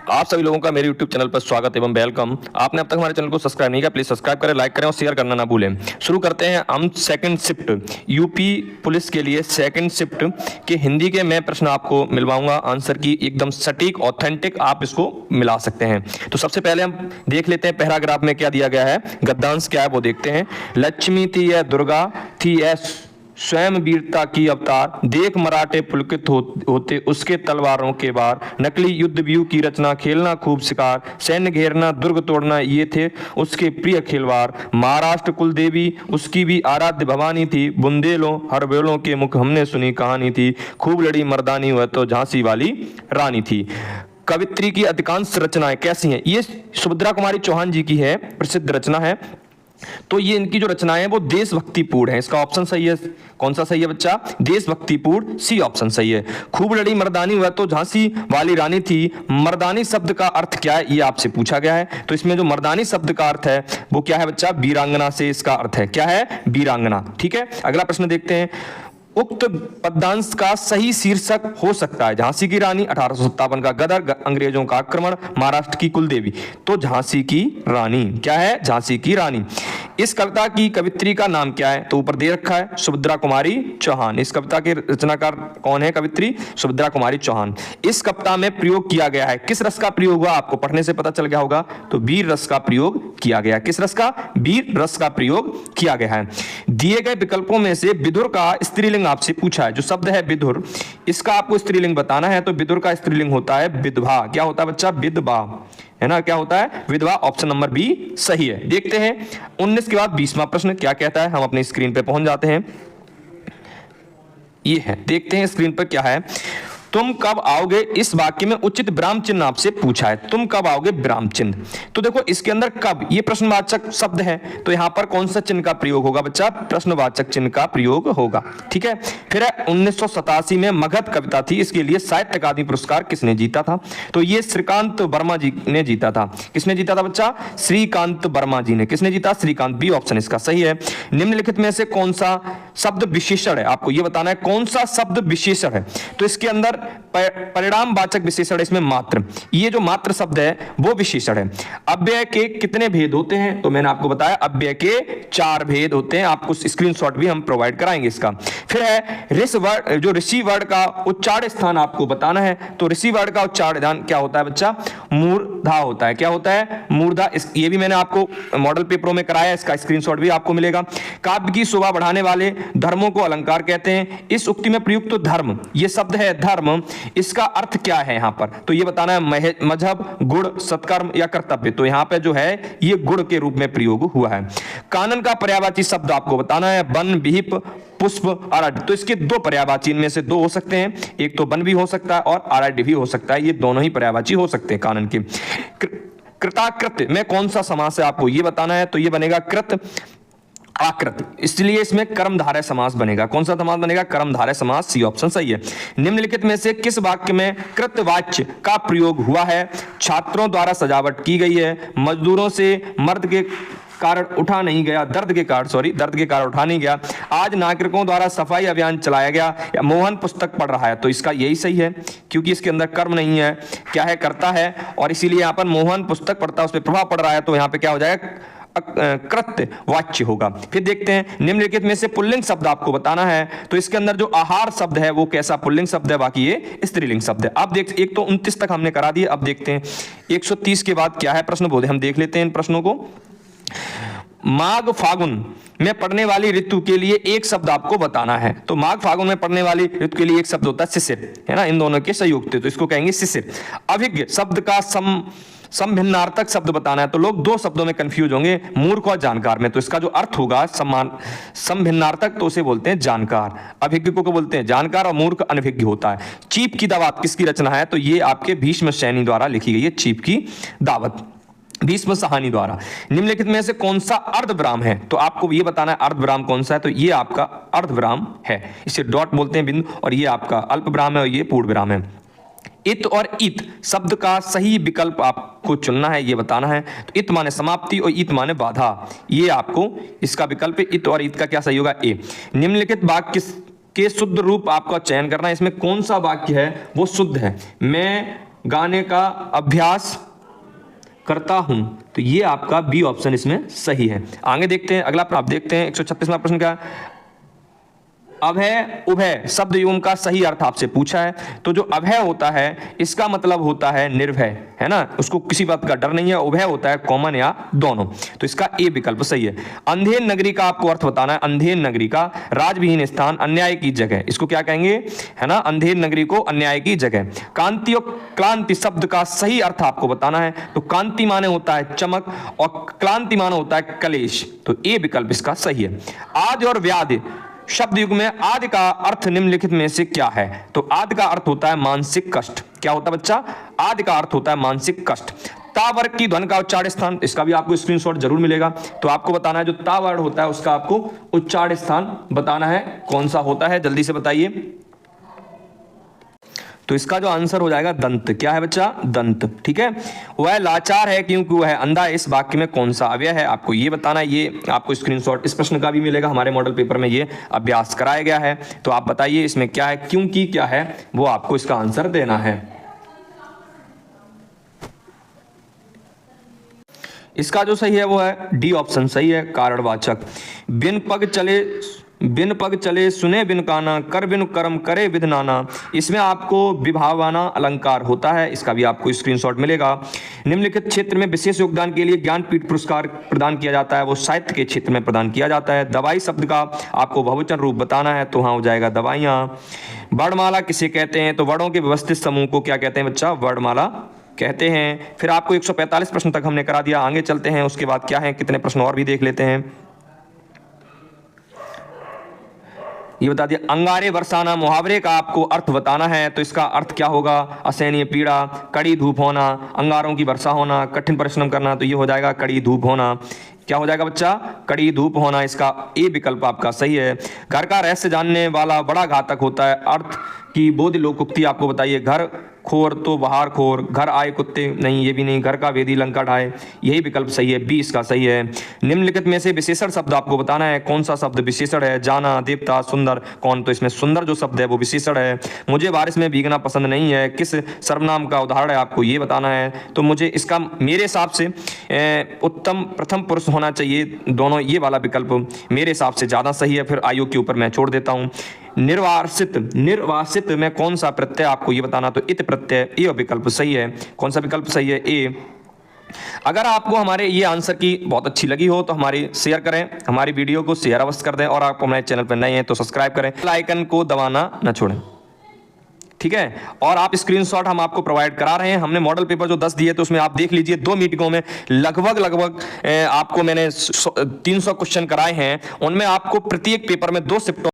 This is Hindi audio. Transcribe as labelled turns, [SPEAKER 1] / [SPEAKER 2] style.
[SPEAKER 1] आप सभी लोगों का मेरे YouTube चैनल पर स्वागत एवं वेलकम। आपने अब तक हमारे चैनल को सब्सक्राइब नहीं किया, प्लीज सब्सक्राइब करें, लाइक करें और शेयर करना ना भूलें। शुरू करते हैं हम सेकंड शिफ्ट यूपी पुलिस के लिए सेकंड शिफ्ट के हिंदी के मैं प्रश्न आपको मिलवाऊंगा, आंसर की एकदम सटीक ऑथेंटिक आप इसको मिला सकते हैं। तो सबसे पहले हम देख लेते हैं पैराग्राफ में क्या दिया गया है, गद्यांश क्या है वो देखते हैं। लक्ष्मी थी यह दुर्गा थी यह स्वयं वीरता की अवतार, देख मराठे पुलकित होते उसके तलवारों के वार, नकली युद्ध व्यूह की रचना, खेलना खूब शिकार, सैन्य घेरना दुर्ग तोड़ना ये थे उसके प्रिय खिलवाड़, महाराष्ट्र कुल देवी उसकी भी आराध्य भवानी थी, बुंदेलों हरबेलों के मुख हमने सुनी कहानी थी, खूब लड़ी मर्दानी वह तो झांसी वाली रानी थी। कवित्री की अधिकांश रचनाएं कैसी हैं? ये सुभद्रा कुमारी चौहान जी की है, प्रसिद्ध रचना है। तो ये इनकी जो रचनाएं हैं वो देशभक्तिपूर्ण है। इसका ऑप्शन सही है। कौन सा सही है बच्चा? देशभक्तिपूर्ण, सी ऑप्शन सही है। खूब लड़ी मर्दानी वह तो झांसी वाली रानी थी। मर्दानी शब्द का अर्थ क्या है ये आपसे पूछा गया है। तो इसमें जो मर्दानी शब्द का अर्थ है वो क्या है बच्चा? वीरांगना से इसका अर्थ है। क्या है? वीरांगना। ठीक है, अगला प्रश्न देखते हैं। उक्त पद्यांश का सही शीर्षक हो सकता है झांसी की रानी, 1857 का गदर, अंग्रेजों का आक्रमण, महाराष्ट्र की कुलदेवी। तो झांसी की रानी क्या है? झांसी की रानी। इस कविता की कवित्री का नाम क्या है? तो ऊपर दे रखा है सुभद्रा कुमारी चौहान। इस कविता के रचनाकार कौन है? कवित्री सुभद्रा कुमारी चौहान। इस कविता में प्रयोग किया गया है, किस रस का प्रयोग हुआ? आपको पढ़ने से पता चल गया होगा। तो वीर रस का प्रयोग किया गया। किस रस का? वीर रस का प्रयोग किया गया है। दिए गए विकल्पों में से विदुर का स्त्रीलिंग आपसे पूछा है। जो शब्द है विदुर, इसका आपको स्त्रीलिंग बताना है। तो विदुर का स्त्रीलिंग होता है विधवा। क्या होता है बच्चा? विधवा, है ना? क्या होता है? विधवा। ऑप्शन नंबर बी सही है। देखते हैं 19 के बाद 20वां प्रश्न क्या कहता है। हम अपनी स्क्रीन पे पहुंच जाते हैं। ये है, देखते हैं स्क्रीन पर क्या है। तुम कब आओगे इस वाक्य में उचित विराम चिन्ह आपसे पूछा है। तुम कब आओगे विराम चिन्ह। तो देखो इसके अंदर कब, ये प्रश्नवाचक शब्द है, तो यहां पर कौन सा चिन्ह का प्रयोग होगा बच्चा? प्रश्नवाचक चिन्ह का प्रयोग होगा। ठीक है, फिर 1987 में मगध कविता थी, इसके लिए साहित्य अकादमी पुरस्कार किसने जीता था? तो ये श्रीकांत वर्मा जी ने जीता था। किसने जीता था बच्चा? श्रीकांत वर्मा जी ने। किसने जीता? श्रीकांत। बी ऑप्शन इसका सही है। निम्नलिखित में से कौन सा शब्द विशेषण है? आपको यह बताना है कौन सा शब्द विशेषण है। तो इसके अंदर परिणामवाचक विशेषण है, इसमें मात्र, ये जो मात्र शब्द है वो विशेषण है। अव्यय के कितने भेद होते हैं? तो मैंने आपको बताया अव्यय के 4 भेद होते हैं। आपको स्क्रीनशॉट भी हम प्रोवाइड कराएंगे इसका। फिर है ऋषि वर्ड, जो ऋषि वर्ड का उच्चारण स्थान आपको बताना है। तो ऋषि वर्ड का उच्चारण स्थान क्या होता है बच्चा? मूर्धा होता है। क्या होता है? मूर्धा। ये भी मैंने आपको मॉडल पेपरों में कराया, इसका स्क्रीनशॉट भी आपको मिलेगा। काव्य की शोभा बढ़ाने वाले धर्मों को अलंकार कहते हैं। इस उक्ति में प्रयुक्त तो धर्म, ये शब्द है धर्म, इसका अर्थ क्या है यहां पर? तो ये बताना है मजहब, गुण, सत्कर्म या कर्तव्य। तो यहां पे जो है ये गुण के रूप में प्रयोग हुआ है। कानन का पर्यायवाची शब्द आपको बताना है। वन, विहिप, पुष्प, अरण्य। तो इसके 2 पर्यायवाची इनमें से 2 हो सकते हैं। एक तो वन भी हो सकता है और अरण्य भी हो सकता है। ये दोनों ही पर्यायवाची हो सकते हैं कानन के। कृताकृत में कौन सा समास है आपको ये बताना है। तो ये बनेगा कृत आकृत, इसलिए इसमें कर्मधारय समास बनेगा। कौन सा समास बनेगा? कर्मधारय समास। सी ऑप्शन सही है। निम्नलिखित में से किस वाक्य में कृतवाच्य का प्रयोग हुआ है? छात्रों द्वारा सजावट की गई है, मजदूरों से मर्द के कारण उठा नहीं गया, दर्द के कारण उठा नहीं गया, आज नागरिकों द्वारा सफाई अभियान चलाया गया, या मोहन पुस्तक पढ़ रहा है। तो इसका यही सही है क्योंकि इसके अंदर कर्म नहीं है, क्या है? कर्ता है, और इसीलिए यहाँ पर मोहन पुस्तक पढ़ता है, उस पर प्रभाव पड़ रहा है। तो यहाँ पे क्या हो जाएगा? कृत्य वाच्य होगा। फिर देखते हैं निम्नलिखित में से पुल्लिंग शब्द आपको बताना है। तो इसके अंदर जो आहार शब्द है वो कैसा पुल्लिंग शब्द है? बाकी ये स्त्रीलिंग शब्द है। अब देख, एक तो 29 तक हमने करा दिए। अब देखते हैं 130 के बाद क्या है प्रश्न, बोधे हम देख लेते हैं इन प्रश्नों को। माघ फागुन में पड़ने वाली ऋतु के लिए एक शब्द आपको बताना है। तो माघ फागुन में पड़ने वाली ऋतु के लिए एक शब्द होता है शिशिर, है ना? इन दोनों के संयुक्त, तो इसको कहेंगे शिशिर। अभिज्ञ शब्द का समभिन्नार्थक शब्द बताना है। तो लोग 2 शब्दों में कंफ्यूज होंगे, मूर्ख और जानकार में। तो इसका जो अर्थ होगा समभिन्नार्थक, तो उसे बोलते हैं जानकार। अभिज्ञ को बोलते हैं जानकार और मूर्ख अनभिज्ञ होता है। चीप की दावत किसकी रचना है? तो ये आपके भीष्म सैनी द्वारा लिखी गई है। चीप की दावत भीष्म साहनी द्वारा। निम्नलिखित में से कौन सा अर्धविराम है? तो आपको ये बताना है अर्धविराम कौन सा है। तो ये आपका अर्धविराम है, इसे डॉट बोलते हैं, बिंदु, और ये आपका अल्पविराम है और ये पूर्णविराम है। इत और इत शब्द का सही विकल्प आपको चुनना है, ये बताना है। तो इत माने समाप्ति और इत माने बाधा, ये आपको इसका विकल्प है। इत और इत का क्या सही होगा? ए। निम्नलिखित वाक्य के शुद्ध रूप आपका चयन करना है। इसमें कौन सा वाक्य है वो शुद्ध है? मैं गाने का अभ्यास करता हूं। तो ये आपका बी ऑप्शन इसमें सही है। आगे देखते हैं, अगला आप देखते हैं 136वां प्रश्न का अभय उभय शब्द युग्म का सही अर्थ आपसे पूछा है। तो जो अभय होता है इसका मतलब होता है निर्भय, है ना, उसको किसी बात का डर नहीं है। उभय होता है कॉमन या दोनों, तो इसका ए विकल्प सही है। अंधेर नगरी का आपको अर्थ बताना है। अंधेर नगरी का राजविहीन स्थान, अन्याय की जगह, इसको क्या कहेंगे, है ना, अंधेर नगरी को अन्याय की जगह। कांति और क्लांति शब्द का सही अर्थ आपको बताना है। तो कांति माने होता है चमक और क्लांति माने होता है कलेश, तो ए विकल्प इसका सही है। आदि और व्याधि शब्द युग में आदि का अर्थ निम्नलिखित में से क्या है। तो आदि का अर्थ होता है मानसिक कष्ट। क्या होता है बच्चा, आदि का अर्थ होता है मानसिक कष्ट। ता वर्ग की ध्वनि का उच्चारण स्थान, इसका भी आपको स्क्रीनशॉट जरूर मिलेगा। तो आपको बताना है जो ता वर्ग होता है उसका आपको उच्चारण स्थान बताना है, कौन सा होता है, जल्दी से बताइए। तो इसका जो आंसर हो जाएगा दंत। क्या है बच्चा, दंत। ठीक है, वह लाचार है क्योंकि वह अंधा है, इस वाक्य में कौन सा अव्यय है आपको ये बताना है। ये आपको स्क्रीनशॉट इस प्रश्न का भी मिलेगा, हमारे मॉडल पेपर में ये अभ्यास कराया गया है। तो आप बताइए इसमें क्या है, क्योंकि क्या है, वो आपको इसका आंसर देना है। इसका जो सही है वो है डी ऑप्शन सही है, कारणवाचक। बिन पग चले सुने बिन काना, कर बिन कर्म करे विध नाना, इसमें आपको विभावाना अलंकार होता है, इसका भी आपको स्क्रीनशॉट मिलेगा। निम्नलिखित क्षेत्र में विशेष योगदान के लिए ज्ञानपीठ पुरस्कार प्रदान किया जाता है, वो साहित्य के क्षेत्र में प्रदान किया जाता है। दवाई शब्द का आपको बहुवचन रूप बताना है, तो वहां हो जाएगा दवाइयां। वर्णमाला किसे कहते हैं, तो वर्णों के व्यवस्थित समूह को क्या कहते हैं बच्चा, वर्णमाला कहते हैं। फिर आपको 145 प्रश्न तक हमने करा दिया, आगे चलते हैं, उसके बाद क्या है, कितने प्रश्न और भी देख लेते हैं। ये बता दिया, अंगारे बरसाना मुहावरे का आपको अर्थ बताना है। तो इसका अर्थ क्या होगा, असहनीय पीड़ा, कड़ी धूप होना, अंगारों की वर्षा होना, कठिन परिश्रम करना, तो ये हो जाएगा कड़ी धूप होना। क्या हो जाएगा बच्चा, कड़ी धूप होना, इसका ए विकल्प आपका सही है। घर का रहस्य जानने वाला बड़ा घातक होता है, अर्थ की बोध लोकोक्ति आपको बताइए। घर खोर तो बाहर खोर, घर आए कुत्ते, नहीं ये भी नहीं, घर का वेदी लंका ढाए, यही विकल्प सही है, बी इसका सही है। निम्नलिखित में से विशेषण शब्द आपको बताना है, कौन सा शब्द विशेषण है, जाना, देवता, सुंदर, कौन, तो इसमें सुंदर जो शब्द है वो विशेषण है। मुझे बारिश में भीगना पसंद नहीं है, किस सर्वनाम का उदाहरण है, आपको ये बताना है। तो मुझे इसका मेरे हिसाब से उत्तम प्रथम पुरुष होना चाहिए, दोनों ये वाला विकल्प मेरे हिसाब से ज्यादा सही है। फिर आयु के ऊपर मैं छोड़ देता हूं। निर्वासित में कौन सा प्रत्यय, आपको ये बताना, तो इत प्रत्यय, ये विकल्प सही है। कौन सा विकल्प सही है, ए। अगर आपको हमारे ये आंसर की बहुत अच्छी लगी हो तो हमारी शेयर करें, हमारी वीडियो को शेयर अवश्य कर दें, और आप हमारे चैनल पर नए हैं तो सब्सक्राइब करें, बेल आइकन को दबाना न छोड़ें। ठीक है, और आप स्क्रीनशॉट हम आपको प्रोवाइड करा रहे हैं। हमने मॉडल पेपर जो 10 दिए तो उसमें आप देख लीजिए 2 मीटिंगों में लगभग आपको मैंने 300 क्वेश्चन कराए हैं। उनमें आपको प्रत्येक पेपर में 2 शिफ्टों